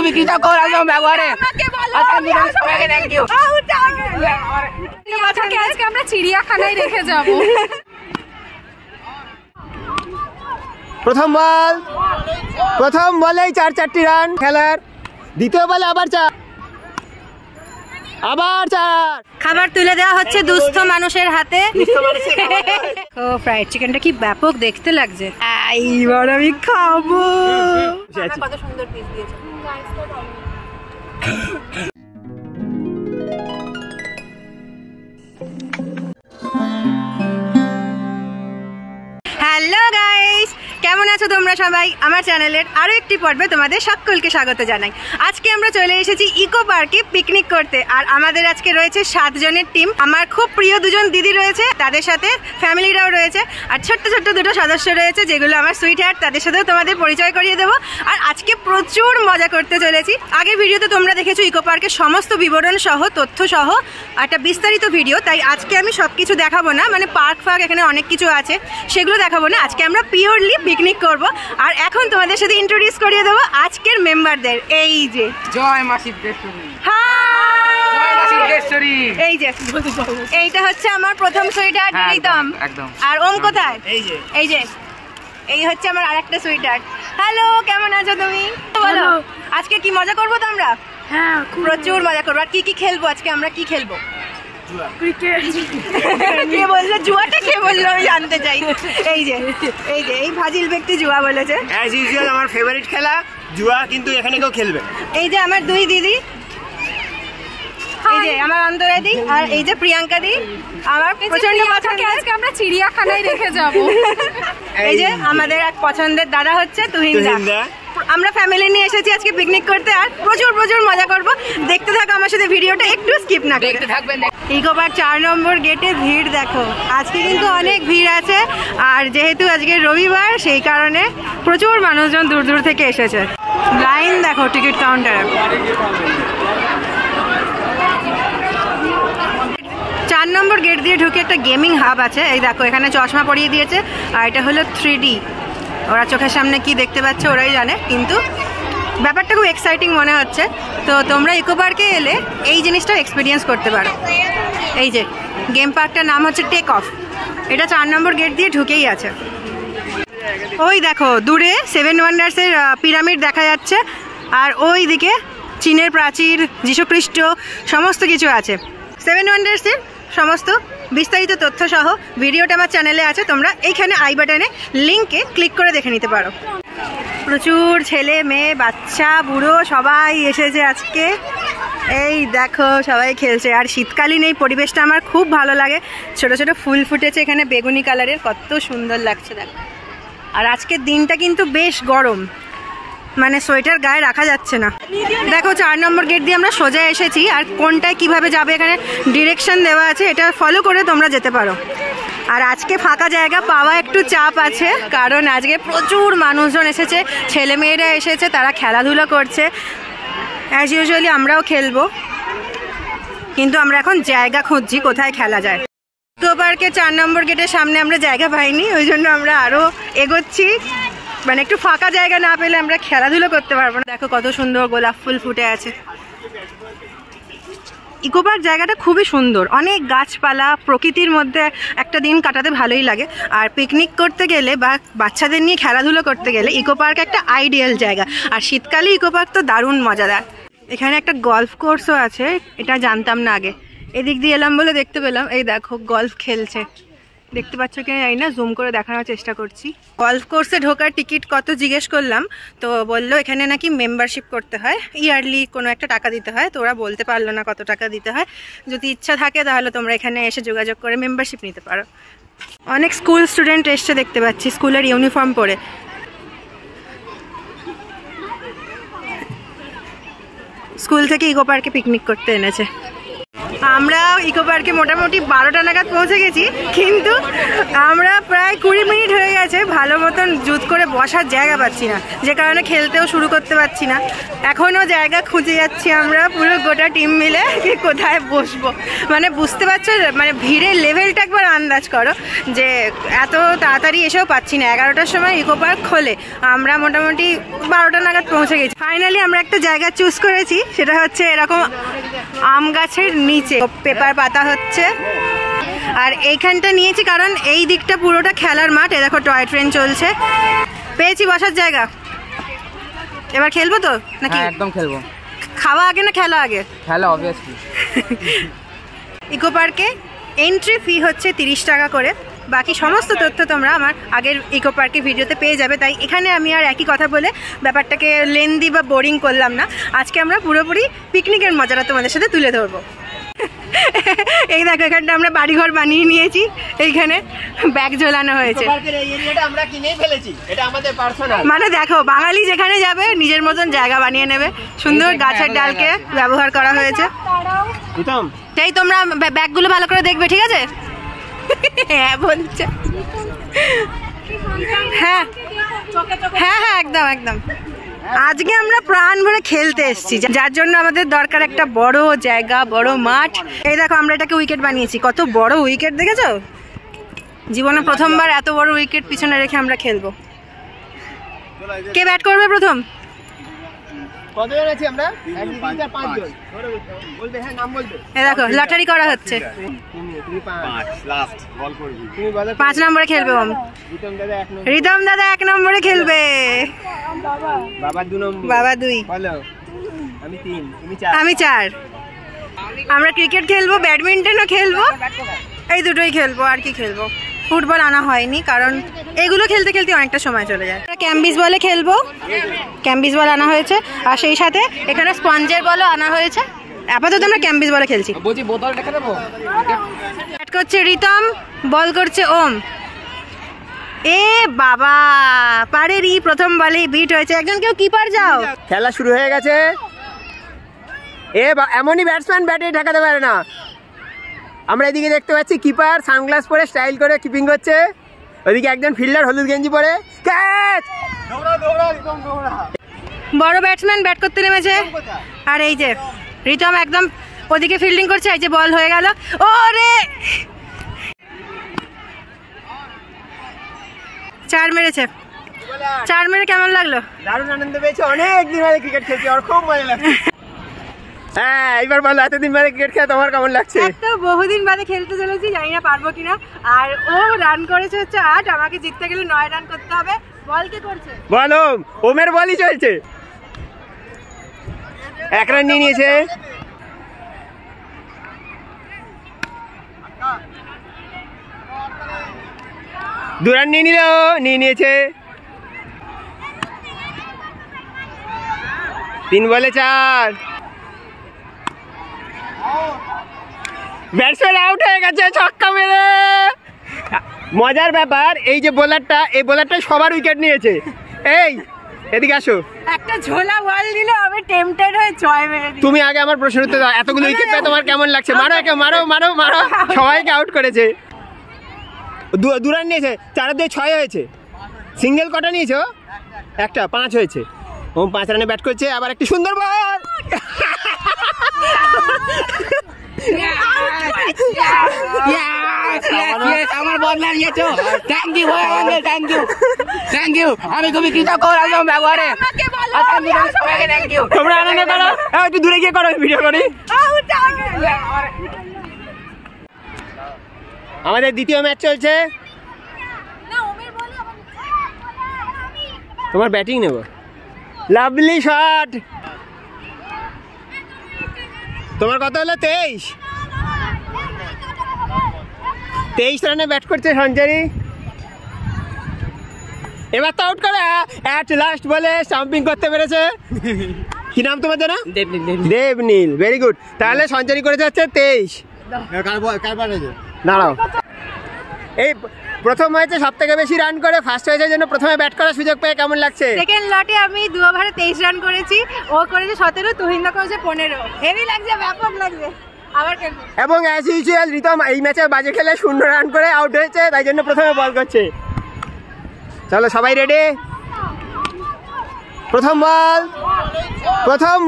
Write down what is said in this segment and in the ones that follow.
তুমি কি তা করো একদম ব্যবহারে সবাইকে থ্যাংক ইউ। আজকে আমরা চিড়িয়াখানায় রেখে যাব। প্রথম বলেই 4-4টি রান খেলার, দ্বিতীয় বলে আবার 4, আবার 4। খাবার তুলে দেওয়া হচ্ছে দুস্থ মানুষের হাতে। ও ফ্রাইড চিকেনটা কি ব্যাপক দেখতে লাগছে, এইবার আমি খাবো। কত সুন্দর পিস দিয়েছে। হ্যালো গাইস, কেমন আছো তোমরা সবাই? আমার চ্যানেলের আরো একটি পর্বে তোমাদের সকলকে স্বাগত জানাই। আজকে আমরা চলে এসেছি ইকো পার্কে পিকনিক করতে, আর আমাদের আজকে রয়েছে 7 জনের টিম। আমার খুব প্রিয় 2 জন দিদি রয়েছে, তাদের সাথে ফ্যামিলিরাও রয়েছে, আর ছোট্ট ছোট্ট 2টো সদস্য রয়েছে যেগুলো আমার সুইট হার্ট, তাদের সাথেও তোমাদের পরিচয় করিয়ে দেবো। আর আজকে প্রচুর মজা করতে চলেছি। আগের ভিডিওতে তোমরা দেখেছো ইকো পার্কের সমস্ত বিবরণ সহ, তথ্য সহ একটা বিস্তারিত ভিডিও, তাই আজকে আমি সবকিছু দেখাবো না, মানে পার্ক ফার্ক এখানে অনেক কিছু আছে সেগুলো দেখাবো না। আজকে আমরা পিওরলি পিকনিক করব। আর এখন তোমাদের সাথে ইন্ট্রোডিউস করিয়ে দেবো আজকের মেম্বারদের। এই যে জয় মা সিদ্ধেশ্বরী, এই যে এইটা হচ্ছে আমার প্রথম সুইটার একদম। আর ওম কোথায়? এই যে এই হচ্ছে আমার আরেকটা সুইটার। হ্যালো, কেমন আছো তুমি? বলো আজকে কি মজা করবো তো আমরা? হ্যাঁ, প্রচুর মজা করবো। আর কি কি খেলবো আজকে? আমরা কি খেলবো? কে বললো জুয়াটা? কে বললো আমি জানতে চাই। এই যে এই ফাজিল ব্যক্তি জুয়া বলেছে। অ্যাজ ইউজুয়াল আমার ফেভারিট খেলা জুয়া, কিন্তু এখানে কেউ খেলবে। এই যে আমার 2 দিদি, এই যে আমার অন্তরা দি, আর এই যে প্রিয়াঙ্কা দি। আমার প্রচন্ড পছন্দের, আজকে আমরা চিড়িয়াখানায় রেখে যাব। এই যে আমাদের এক পছন্দের দাদা হচ্ছে তুহিন দা। আমরা ফ্যামিলি নিয়ে এসেছি আজকে পিকনিক করতে, আর প্রচুর রমজা করব। দেখতে থাকো আমার সাথে ভিডিওটা, একটু স্কিপ না করে দেখতে থাকবেন। ইকো পার্ক 4 নম্বর গেটে ভিড় দেখো, আজকে কিন্তু অনেক ভিড় আছে। আর যেহেতু আজকে রবিবার, সেই কারণে প্রচুর মানুষজন দূর থেকে এসেছে। লাইন দেখো টিকিট কাউন্টারে। 4 নম্বর গেট দিয়ে ঢুকে একটা গেমিং হাব আছে। এই দেখো এখানে চশমা পরিয়ে দিয়েছে, আর এটা হলো 3D। ওরা চোখের সামনে কি দেখতে পাচ্ছে ওরাই জানে, কিন্তু ব্যাপারটা খুব এক্সাইটিং মনে হচ্ছে। তো তোমরা ইকো পার্কে এলে এই জিনিসটা এক্সপিরিয়েন্স করতে পারো। এই যে গেম পার্কটার নাম হচ্ছে টেক অফ, এটা 4 নম্বর গেট দিয়ে ঢুকেই আছে। ওই দেখো দূরে 7 ওয়ান্ডার্সের পিরামিড দেখা যাচ্ছে, আর ওই দিকে চীনের প্রাচীর, যীশুখ্রিস্ট, সমস্ত কিছু আছে। 7 ওয়ান্ডার্সের সমস্ত বিস্তারিত তথ্য সহ ভিডিওটা আমার চ্যানেলে আছে, তোমরা এইখানে আই বাটনে লিঙ্কে ক্লিক করে দেখে নিতে পারো। প্রচুর ছেলে মেয়ে বাচ্চা বুড়ো সবাই এসেছে আজকে। এই দেখো সবাই খেলছে, আর শীতকালীন এই পরিবেশটা আমার খুব ভালো লাগে। ছোট ছোট ফুল ফুটেছে এখানে বেগুনি কালারের, কত সুন্দর লাগছে দেখো। আর আজকের দিনটা কিন্তু বেশ গরম, মানে সোয়েটার গায়ে রাখা যাচ্ছে না। দেখো 4 নম্বর গেট দিয়ে আমরা সোজা এসেছি, আর কোনটায় কিভাবে যাবে এখানে ডিরেকশন দেওয়া আছে, এটা ফলো করে তোমরা যেতে পারো। আর আজকে ফাঁকা জায়গা পাওয়া একটু চাপ আছে, কারণ আজকে প্রচুর মানুষজন এসেছে, ছেলেমেয়েরা এসেছে, তারা খেলাধুলো করছে। অ্যাজ ইউজুয়ালি আমরাও খেলবো, কিন্তু আমরা এখন জায়গা খুঁজছি কোথায় খেলা যায়। ইকো পার্কে 4 নম্বর গেটের সামনে আমরা জায়গা পাইনি, ওই জন্য আমরা আরও এগোচ্ছি। মানে একটু ফাঁকা জায়গা না পেলে আমরা খেলাধুলো করতে পারবো না। দেখো কত সুন্দর গোলাপ ফুল ফুটে আছে। ইকো পার্ক জায়গাটা খুবই সুন্দর, অনেক গাছপালা, প্রকৃতির মধ্যে একটা দিন কাটাতে ভালোই লাগে। আর পিকনিক করতে গেলে বা বাচ্চাদের নিয়ে খেলাধুলো করতে গেলে ইকো পার্ক একটা আইডিয়াল জায়গা। আর শীতকালে ইকো পার্ক তো দারুণ মজাদার। এখানে একটা গলফ কোর্সও আছে, এটা জানতাম না আগে, এদিক দিয়ে এলাম বলে দেখতে পেলাম। এই দেখো গলফ খেলছে, দেখতে পাচ্ছ কি জানি না, জুম করে দেখানোর চেষ্টা করছি। গলফ কোর্সে ঢোকার টিকিট কত জিজ্ঞেস করলাম, তো বললো এখানে নাকি মেম্বারশিপ করতে হয়, ইয়ারলি কোনো একটা টাকা দিতে হয়। তো ওরা বলতে পারলো না কত টাকা দিতে হয়। যদি ইচ্ছা থাকে তাহলে তোমরা এখানে এসে যোগাযোগ করে মেম্বারশিপ নিতে পারো। অনেক স্কুল স্টুডেন্ট এসছে দেখতে পাচ্ছি, স্কুলের ইউনিফর্ম পরে। স্কুল থেকে ইকো পার্কে পিকনিক করতে এনেছে। আমরা ইকো পার্কে মোটামুটি 12টা নাগাদ পৌঁছে গেছি, কিন্তু আমরা প্রায় 20 মিনিট হয়ে গেছে ভালো মতন জুত করে বসার জায়গা পাচ্ছি না, যে কারণে খেলতেও শুরু করতে পারছি না। এখনও জায়গা খুঁজে যাচ্ছি আমরা পুরো গোটা টিম মিলে, কোথায় বসবো। মানে বুঝতে পারছো, মানে ভিড়ের লেভেলটা একবার আন্দাজ করো যে এত তাড়াতাড়ি এসেও পাচ্ছি না। 11টার সময় ইকো পার্ক খোলে, আমরা মোটামুটি 12টা নাগাদ পৌঁছে গেছি। ফাইনালি আমরা একটা জায়গা চুজ করেছি, সেটা হচ্ছে এরকম আম গাছের নিচে পেপার পাতা হচ্ছে। আর এইখানটা নিয়েছি কারণ এই দিকটা পুরোটা খেলার মাঠ। এ দেখো টয় ট্রেন চলছে, পেয়েছি বসার জায়গা। এবার খেলবো তো নাকি? একদম খেলবো। খাওয়া আগে না খেলা আগে? খেলা অবভিয়াসলি। ইকো পার্কে এন্ট্রি ফি হচ্ছে 30 টাকা করে। বাকি সমস্ত তথ্য তোমরা আমার আগের ইকো পার্কে ভিডিওতে পেয়ে যাবে, তাই এখানে আমি আর একই কথা বলে ব্যাপারটাকে লেন্দি বা বোরিং করলাম না। আজকে আমরা পুরোপুরি পিকনিকের মজাটা তোমাদের সাথে তুলে ধরবো। এই দেখো এখানটা আমরা বাড়িঘর বানিয়ে নিয়েছি, এইখানে ব্যাগ ঝোলানো হয়েছে। মানে দেখো বাঙালি যেখানে যাবে নিজের মতন জায়গা বানিয়ে নেবে, সুন্দর গাছের ডালকে ব্যবহার করা হয়েছে। তাই তোমরা ব্যাগগুলো ভালো করে দেখবে, ঠিক আছে? হ্যাঁ বলছে, হ্যাঁ হ্যাঁ হ্যাঁ একদম একদম। আজকে আমরা প্রাণ ভরে খেলতে এসেছি, যার জন্য আমাদের দরকার একটা বড় জায়গা, বড় মাঠ। এই দেখো আমরা এটাকে উইকেট বানিয়েছি, কত বড় উইকেট দেখেছো? জীবনে প্রথমবার এত বড় উইকেট পিছনে রেখে আমরা খেলবো। কে ব্যাট করবে প্রথম? দেখো লটারি করা হচ্ছে, 5 নম্বরে খেলবে। রিতম দাদা 1 নম্বরে খেলবে, বাবা 2, আমি 4। আমরা ক্রিকেট খেলবো, ব্যাডমিন্টনও খেলবো, এই দুটোই খেলবো। আর কি খেলবো? ফুটবল আনা হয়নি কারণ এগুলো খেলতে খেলতে অনেকটা সময় চলে যায়। ক্যাম্বিস বলে খেলবো, ক্যাম্বিস বল আনা হয়েছে, আর সেই সাথে এখানে স্পঞ্জের বলও আনা হয়েছে। আপাতত আমরা ক্যাম্বিস বলে খেলছি। ব্যাট করছে রিতম, বল করছে ওম। এ বাবা পারে রি, প্রথম বলে বিট হয়েছে। একজন কেউ কিপার যাও। খেলা শুরু হয়ে গেছে। এমনই ব্যাটসম্যান ব্যাটে ঠেকাতে পারে না। আমরা এদিকে দেখতে পাচ্ছি কিপার সানগ্লাস পরে স্টাইল করে কিপিং করছে, ওইদিকে একজন ফিল্ডার হলুদ গেঞ্জি পরে ক্যাচ। বড় ব্যাটসম্যান ব্যাট করতে নেমেছে, আর এই যে রিতম একদম ওদিকে ফিল্ডিং করছে। এই যে বল হয়ে গেল, ওরে 4 মেরেছে। 4 মেরে কেমন লাগলো? দারুণ আনন্দ পেয়েছে, অনেক দিন ধরে ক্রিকেট খেলছি, আর খুব মজা লাগছে। হ্যাঁ এবার বলো, এতদিন বাদে ক্রিকেট খেলা তোমার কেমন লাগছে? তো বহুদিন বাদে খেলতে চলেছি, জানি না পারবো কিনা। আর ও রান করেছে হচ্ছে 8, আমাকে জিততে গেলে 9 রান করতে হবে। বল কে করছে? বলো, ওমের বলই চলছে। 1 রান নিয়ে নিয়েছে। দু রান নিয়ে নিয়েছে। 3 বলে 4। ব্যাটসম্যান আউট হয়ে গেছে ছক্কা মেরে। মজার ব্যাপার এই যে বোলারটা, এই বোলারটা সবার উইকেট নিয়েছে। এই এদিকে আসো, একটা ঝোলা বল দিল, আমি টেম্পটেড হয়ে 6 মেরে দিই। তুমি আগে আমার প্রশ্ন উত্তর দাও, এতগুলো উইকেট পেয়ে তোমার কেমন লাগছে? মারো একে, মারো মারো মারো। সবাইকে আউট করেছে। 2 রান নিয়েছে, 4-2 6 হয়েছে। সিঙ্গেল কটা নিয়েছো? একটা, 5 হয়েছে। ও 5 রানে ব্যাট করছে। আবার একটি সুন্দর বল। আমার বদলা নিয়েছো, থ্যাংক ইউ থ্যাংক ইউ। আমি খুবই কৃতজ্ঞ একদম ব্যবহারে। সবাইকে থ্যাংক ইউ। তোমরা আনন্দ করো, একটু দূরে গিয়ে করো, ভিডিও করি। আমাদের দ্বিতীয় ম্যাচ চলছে। তোমার ব্যাটিং নেব। Lovely shot. তোমার কত হলো? 23 রানে ব্যাট করছে সঞ্চারী। এবার তো আউট করে অ্যাট লাস্ট বলে স্টাম্পিং করতে পেরেছে। কি নাম তোমার জানো? দেবনীল। Very good. তাহলে সঞ্চারী করেছে হচ্ছে 23। দাঁড়াও, এই প্রথম হয়েছে সব থেকে বেশি রান করে, ফার্স্ট হয়েছে জন্য প্রথমে ব্যাট করার সুযোগ পেয়ে কেমন লাগছে? সেকেন্ড লটে আমি 2 ওভারে 23 রান করেছি, ও করেছে 17, তুহিনদা করেছে 15। হেভি লাগছে, ব্যাপক লাগছে। এবং অ্যাজ ইউজুয়াল রিতম এই ম্যাচে বাজে খেলে 0 রান করে আউট হয়েছে, তাই জন্য প্রথমে বল করছে। চলো সবাই রেডি। প্রথম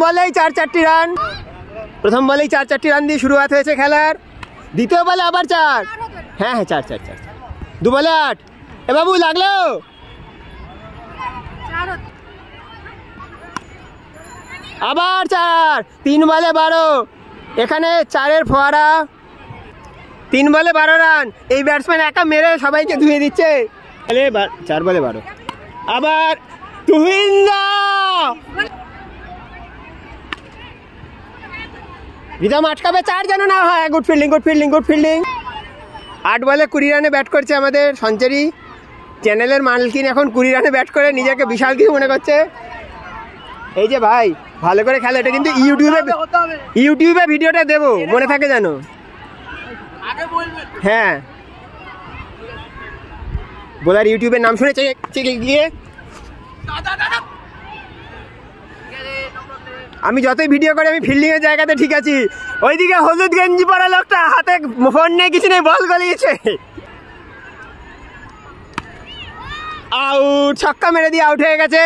বলেই 4-4টি রান, প্রথম বলেই 4-4টি রান দিয়ে শুরুয়াত হয়েছে খেলার। দ্বিতীয় বলে আবার 4, হ্যাঁ 4, 2 বলে 8। এ বাবু লাগলো, আবার 4, 3 বলে 12। এখানে 4-এর ফোয়ারা, 3 বলে 12 রান। এই ব্যাটসম্যান একা মেরে সবাইকে ধুয়ে দিচ্ছে। 4 বলে 12, আবার তুহিনদা। রিতম আটকাবে, 4 যেন না হয়। Good fielding. 8 বলে 20 রানে ব্যাট করছে আমাদের সঞ্চারী। চ্যানেলের মালকিন এখন 20 রানে ব্যাট করে নিজেকে বিশাল কিছু মনে করছে। এই যে ভাই ভালো করে খেলে, এটা কিন্তু ইউটিউবে ভিডিওটা দেবো, মনে থাকে জানো। হ্যাঁ বোলার ইউটিউবের নাম শুনে চেকে গিয়ে আমি যতই ভিডিও করি আমি ফিল্ডিং এর জায়গাতে ঠিক আছি। ওইদিকে হলুদ গেঞ্জি পরা লোকটা হাতে ফোন নিয়ে কিছু নেই, বল গলিয়েছে। আউট, ছক্কা মেরে দিয়ে আউট হয়ে গেছে।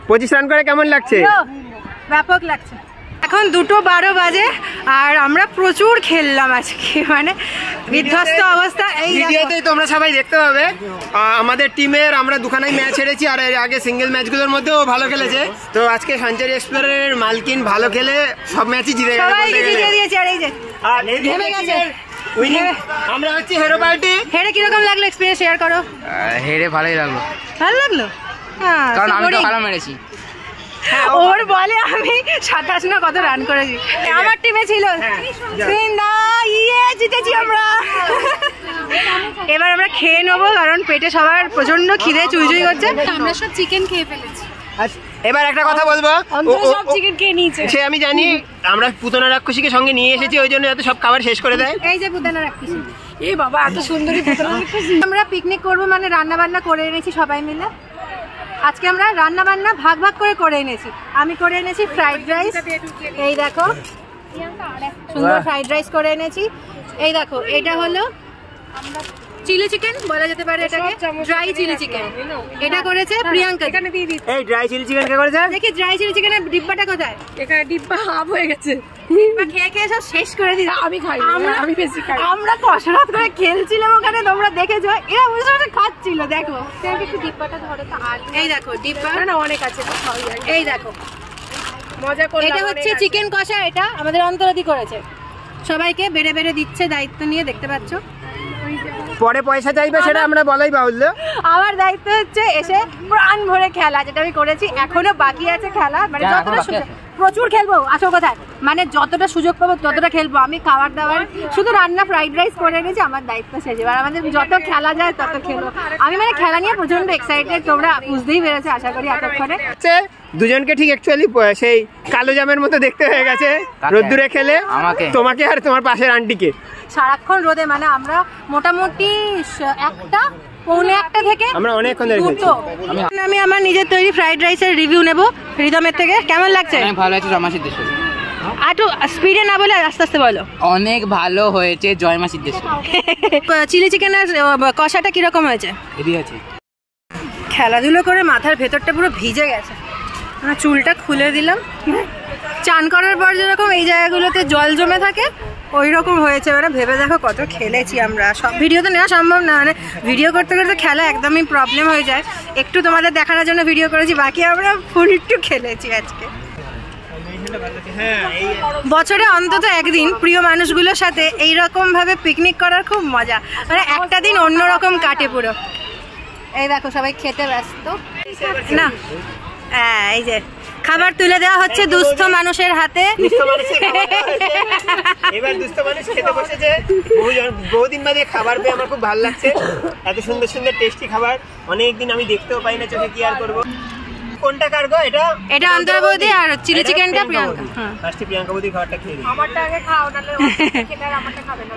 25 রান করে কেমন লাগছে? ব্যাপক লাগছে। এখন 2:12 বাজে আর আমরা প্রচুর খেললাম আজকে, মানে বিধ্বস্ত অবস্থা। এই ভিডিওতেই তোমরা সবাই দেখতে পাবে আমাদের টিমের আমরা দুখানাই ম্যাচ হেরেছি, আর এর আগে সিঙ্গেল ম্যাচগুলোর মধ্যেও ভালো খেলেছে। তো আজকে সঞ্চারী এক্সপ্লোরের মালকিন ভালো খেলে সব ম্যাচই জিতে গেছে। আমরা হচ্ছে হিরো পার্টি। হেরে কিরকম লাগলো এক্সপেরিয়েন্স শেয়ার করো। হেরে ভালোই লাগলো। ভালো লাগলো, কারণ আমি তো ভালো মেরেছি। ওর বলে আমি 27 না কত রান করেছি, আমার টিমে ছিল। জিতেছি আমরা। এবার আমরা খেয়ে নেবো, কারণ পেটে সবার প্রচন্ড খিদে চুইচুই করছে। আমরা সব চিকেন খেয়ে ফেলেছি। এবার একটা কথা বলবো, সব চিকেন খেয়ে নিয়েছে সে আমি জানি। আমরা পুতনা রাক্ষসীকে সঙ্গে নিয়ে এসেছি, ওই জন্য এত সব খাবার শেষ করে দেয়। এই যে পুতনা রাক্ষসী, এই বাবা এত সুন্দরী পুতনা রাক্ষসী। আমরা পিকনিক করবো, মানে রান্না বান্না করে এনেছি সবাই মিলে। আজকে আমরা রান্না বান্না ভাগ করে এনেছি। আমি করে এনেছি ফ্রাইড রাইস, এই দেখো সুন্দর ফ্রাইড রাইস করে এনেছি। এই দেখো এটা হলো চিলি চিকেন বলা যেতে পারে, এটাকে ড্রাই চিলি চিকেন। এটা করেছে প্রিয়াঙ্কা। এই ড্রাই চিলি চিকেন কে করেছে? দেখি ড্রাই চিলি চিকেনের ডিব্বাটা কোথায়? এখানে ডিব্বা হাফ হয়ে গেছে, খেয়ে সব শেষ করে দিই। আমি খাই, আমি বেশি খাই। আমরা কসরত করে খেলছিলাম ওখানে, তোমরা দেখেছো। এরা বসে বসে খাচ্ছিল, দেখো। একটু ডিব্বাটা ধরে তো। এই দেখো ডিব্বা, না অনেক আছে। এই দেখো মজা করে। এটা হচ্ছে চিকেন কষা, এটা আমাদের অন্তরাদি করেছে। সবাইকে বেড়ে বেড়ে দিচ্ছে দায়িত্ব নিয়ে, দেখতে পাচ্ছ। পরে পয়সা চাইবে সেটা আমরা বলাই বাহুল্য। আমার দায়িত্ব হচ্ছে এসে প্রাণ ভরে খেলা, যেটা আমি করেছি। এখনো বাকি আছে খেলা, মানে যতটা প্রচুর খেলবো। আসো কোথায়, মানে যতটা সুযোগ পাবো ততটা খেলবো। আমি খাবার দাবার শুধু রান্না ফ্রাইড রাইস করে এনেছি, আমার দায়িত্ব শেষ। এবার আমাদের যত খেলা যায় তত খেলো। আমি মানে খেলা নিয়ে প্রচন্ড এক্সাইটেড, তোমরা বুঝতেই পেরেছো আশা করি এতক্ষণে। দুজনকে ঠিক অ্যাকচুয়ালি সেই কালো জামের মতো দেখতে হয়ে গেছে রোদ্দুরে খেলে, তোমাকে আর তোমার পাশের আন্টিকে। সারাক্ষণ রোদে, মানে আমরা মোটামুটি 1:15 থেকে আমরা অনেকক্ষণ ধরে খেলছি। আমি আমার নিজের তৈরি ফ্রাইড রাইসের রিভিউ নেব রিদমের থেকে। কেমন লাগছে? অনেক ভালো আছে জয়মা সিদ্ধেশ্বরী। একটু স্পিডে না বলে আস্তে আস্তে বলো। অনেক ভালো হয়েছে জয়মা সিদ্ধেশ্বরী। চিলি চিকেনের কষাটা কিরকম হয়েছে? হেভি আছে। খেলাধুলো করে মাথার ভেতরটা পুরো ভিজে গেছে, চুলটা খুলে দিলাম। চান করার পর যেরকম এই জায়গাগুলোতে জল জমে থাকে ওই রকম হয়েছে। মানে ভেবে দেখো কত খেলেছি আমরা। সব ভিডিও তো নেওয়া সম্ভব না, মানে ভিডিও করতে করতে খেলা একদমই প্রবলেম হয়ে যায়। একটু তোমাদের দেখানোর জন্য ভিডিও করেছি, বাকি আমরা ফুল একটু খেলেছি আজকে। বছরে অন্তত একদিন প্রিয় মানুষগুলোর সাথে এইরকম ভাবে পিকনিক করার খুব মজা, মানে একটা দিন অন্যরকম কাটে পুরো। এই দেখো সবাই খেতে ব্যস্ত না। হ্যাঁ, এই যে খাবার তুলে দেওয়া হচ্ছে দুস্থ মানুষের হাতে। এবার দুস্থ মানুষ খেতে বসেছে। বহুদিন বাদে খাবার পেয়ে আমার খুব ভালো লাগছে। এত সুন্দর সুন্দর টেস্টি খাবার অনেকদিন আমি দেখতেও পাই না চোখে, কি আর করবো। কোনটা কার গো? এটা অন্তরা বৌদি, আর চিলি চিকেনটা প্রিয়াঙ্কা। ফার্স্টে প্রিয়াঙ্কা বৌদি খাবারটা খেয়ে দিই। আমারটা আগে খাও, নালে খেতে আর আমারটা খাবে না।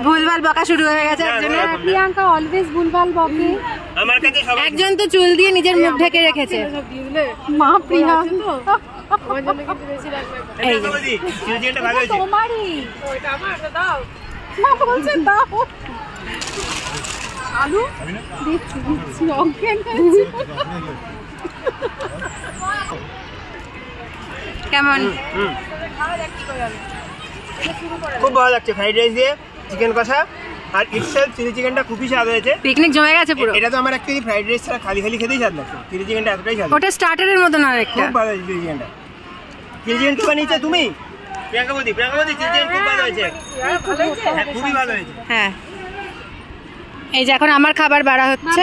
ভুলভাল বকা শুরু হয়ে গেছে একজনের। প্রিয়াঙ্কা অলওয়েজ ভুলভাল বকে। আমার কাছে সবাই একজন তো চুল দিয়ে নিজের মুখ ঢেকে রেখেছে। মা প্রিয়াঙ্কা আমার জন্য কিন্তু বেশি লাগবে। এই যে চিলি চিকেনটা ভালো হয়েছে। তোমারই ওইটা আমার দাও বলছে দাও আলু দিচ্ছি অঙ্কেন কেমন? খুব ভালো লাগছে ফ্রাইড রাইস দিয়ে চিকেন কষা আর ইটসেলফ চিলি চিকেনটা খুবই স্বাদ হয়েছে। পিকনিক জমে গেছে পুরো। এটা তো আমার অ্যাকচুয়ালি ফ্রাইড রাইস ছাড়া খালি খালি খেতেই স্বাদ লাগছে, চিলি চিকেনটা এতটাই স্বাদ। ওটা স্টার্টারের মতন আর একটা। খুব ভালো হয়েছে চিলি চিকেনটা। চিলি চিকেন কি বানিয়েছো তুমি? প্রিয়াঙ্কা বৌদি চিলি চিকেন খুব ভালো হয়েছে। হ্যাঁ খুবই ভালো হয়েছে। হ্যাঁ এই যে এখন আমার খাবার বাড়া হচ্ছে।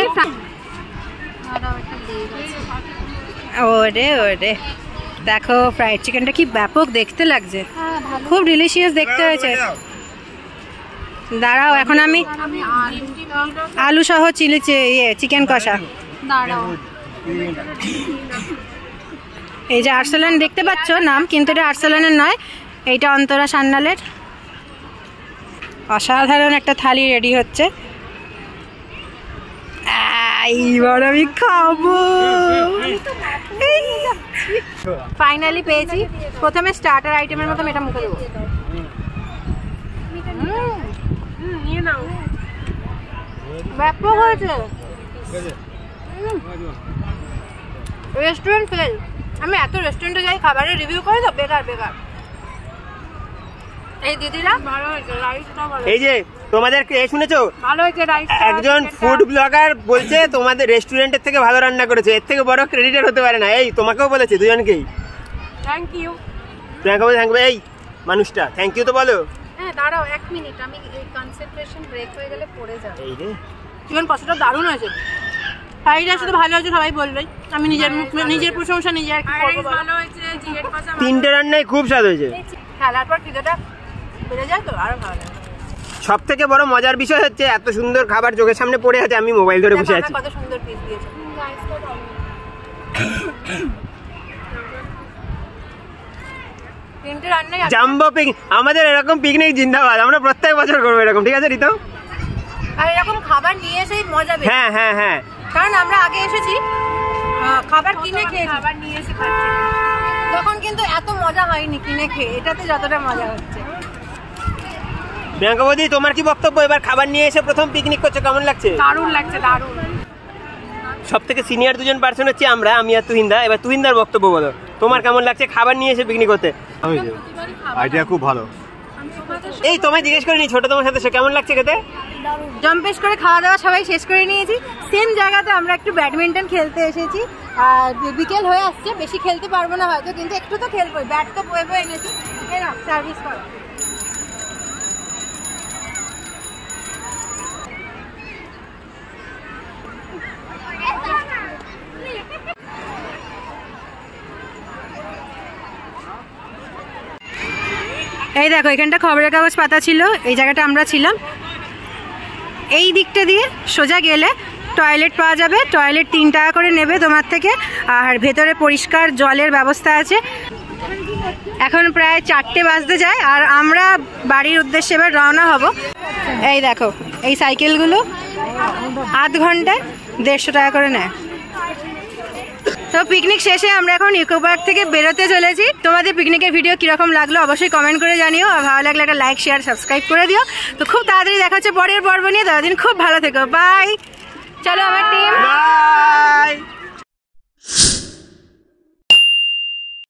ওরে ওরে দেখো ফ্রাইড চিকেনটা কি ব্যাপক দেখতে লাগছে, খুব ডিলিশিয়াস দেখতে হয়েছে। দাঁড়াও এখন আমি আলু সহ চিলি চিকেন কষা। এই যে আর্সেলান দেখতে পাচ্ছ নাম, কিন্তু এটা আর্সেলানের নয়, এইটা অন্তরা সান্যালের। অসাধারণ একটা থালি রেডি হচ্ছে, এইবার আমি খাবো। ফাইনালি পেয়েছি। প্রথমে স্টার্টার আইটেমের মতো এটা মুখে দেবো। নিয়ে নাও ব্যাপক হয়েছে। Restaurant fail. আমি এত রেস্টুরেন্টে যাই খাবারের রিভিউ করে তো বেকার বেকার। এই দিদিরা ভালো হয়েছে রাইসটা ভালো এই যে তোমাদের শুনেছো ভালো হয়েছে রাইস একজন ফুড ব্লগার বলছে তোমাদের রেস্টুরেন্টের থেকে ভালো রান্না করেছে, এর থেকে বড় ক্রেডিটের হতে পারে না। এই তোমাকেও বলেছে দুজনকেই। Thank you. প্রিয়াঙ্কা বলছে থ্যাংক ইউ। এই মানুষটা থ্যাংক ইউ তো বলো। হ্যাঁ দাঁড়াও 1 মিনিট, আমি এই কনসেন্ট্রেশন ব্রেক হয়ে গেলে পড়ে যাবে। এই রে চিকেন কষাটা দারুণ হয়েছে। ফ্রাইড রাইস তো ভালো হয়েছে সবাই বলবে, আমি নিজের প্রশংসা নিজে আর কি করবো বলো। ভালো হয়েছে চিকেন কষা তিনটে রান্নাই খুব স্বাদ হয়েছে। খেলার পর খিদেটা বেড়ে যায় তো আরো ভালো লাগে। সব থেকে বড় মজার বিষয় হচ্ছে এত সুন্দর খাবার চোখের সামনে পড়ে আছে, আমি মোবাইল ধরে বসে আছি। কত সুন্দর পিস দিয়েছে। রাইসটা ভালো। তিনটে রান্নাই জাম্বো পিকনিক, আমাদের এরকম পিকনিক জিন্দাবাদ, আমরা প্রত্যেক বছর করবো এরকম, ঠিক আছে রিতম? আর এরকম খাবার নিয়ে এসেই মজা বেশি। হ্যাঁ হ্যাঁ হ্যাঁ, কারণ আমরা আগে এসেছি খাবার কিনে খেয়ে, খাবার নিয়ে এসে খাচ্ছি তখন কিন্তু এত মজা হয়নি কিনে খেয়ে, এটাতে যতটা মজা হচ্ছে। প্রিয়াঙ্কা বৌদি তোমার কি বক্তব্য? এবার খাবার নিয়ে এসে প্রথম পিকনিক করছো, কেমন লাগছে? দারুণ লাগছে দারুণ। সব থেকে সিনিয়র দুজন পার্সন হচ্ছে আমরা, আমি আর তুহিনদা। এবার তুহিনদার বক্তব্য বলো, তোমার কেমন লাগছে খাবার নিয়ে এসে পিকনিক করতে? আইডিয়া খুব ভালো। এই তোমায় জিজ্ঞেস করিনি, ছোট তোমার সাথে সে কেমন লাগছে খেতে? জম্পেশ করে খাওয়া দাওয়া সবাই শেষ করে নিয়েছি। সেম জায়গাতে আমরা একটু ব্যাডমিন্টন খেলতে এসেছি, আর বিকেল হয়ে আসছে, বেশি খেলতে পারবো না হয়তো, কিন্তু একটু তো খেলবো। ব্যাট তো বয়ে বয়ে এনেছি, সার্ভিস করো। এই দেখো এখানটা খবরের কাগজ পাতা ছিল, এই জায়গাটা আমরা ছিলাম। এই দিকটা দিয়ে সোজা গেলে টয়লেট পাওয়া যাবে। টয়লেট 3 টাকা করে নেবে তোমার থেকে, আর ভেতরে পরিষ্কার জলের ব্যবস্থা আছে। এখন প্রায় 4টে বাজতে যায়, আর আমরা বাড়ির উদ্দেশ্যে এবার রওনা হব। এই দেখো এই সাইকেলগুলো আধ ঘন্টায় 150 টাকা করে নেয়। তো পিকনিক শেষে আমরা এখন ইকো পার্ক থেকে বেরোতে চলেছি। তোমাদের পিকনিকের ভিডিও কিরকম লাগলো অবশ্যই কমেন্ট করে জানিও, আর ভালো লাগলে একটা লাইক শেয়ার সাবস্ক্রাইব করে দিও। তো খুব তাড়াতাড়ি দেখা হচ্ছে পরের পর্ব নিয়ে। ততদিন খুব ভালো থেকো, বাই। চলো আমার টিম বাই।